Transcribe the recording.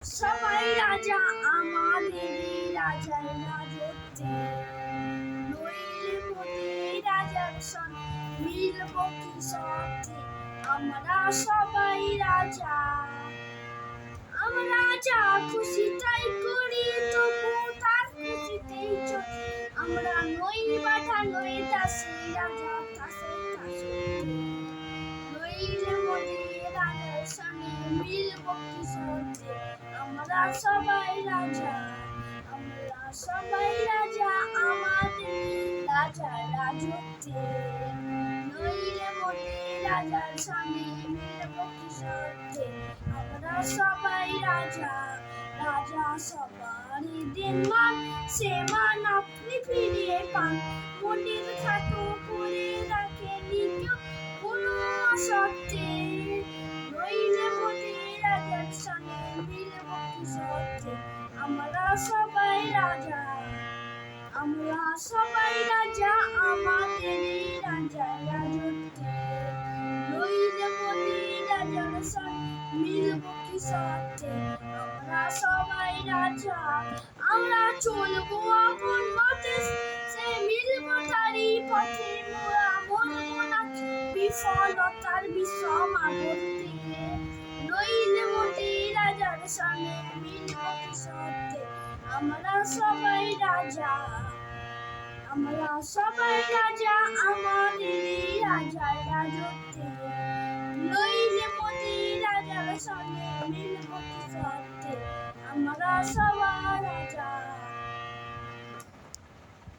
সবাই রাজা আমাদের রাজার রাজত্বে, নইলে মোদের রাজার সঙ্গে মিলব কি সত্যি। আমরা সবাই রাজা, আমরা যা খুশি তাই করি, তবু তার খুশিতেই চলি। আমরা নই বাধা নই দাসী, রাজা দাসে দাসী, নইলে মোদের রাজার সঙ্গে মিলব কি সত্যি। আমরা সবাই রাজা, আমরা সবাই রাজা আমাদের রাজার রাজত্বে, নইলে মোদের রাজার সঙ্গে মিলব কি সত্যি। আমরা সবাই রাজা, রাজা সবারই দিন মান, সে মান আপনি ফিরিয়ে পান। মনের খাটো করে রাখেনি কেউ কোনো সত্যি, নইলে মোদের রাজার সঙ্গে মিলব কি সত্যি। আমরা সবাই রাজা, আমরা সবাই রাজা আমাদের রাজার রাজত্বে, নইলে মোদের রাজার সঙ্গে মিলব কি সত্যি। আমরা সবাই রাজা, আমরা চলবো আপন মতে, সে মিলব তারই পথে। মোরা মরব না বিফলতার বিষম আবর্তে, নইলে মোদের রাজার সঙ্গে মিলব কি সত্যি। আমরা সবাই রাজা, আমরা সবাই রাজা আমাদের রাজার রাজত্বে, নইলে মোদের রাজার সঙ্গে মিলব কি সত্যি। আমরা সবাই রাজা।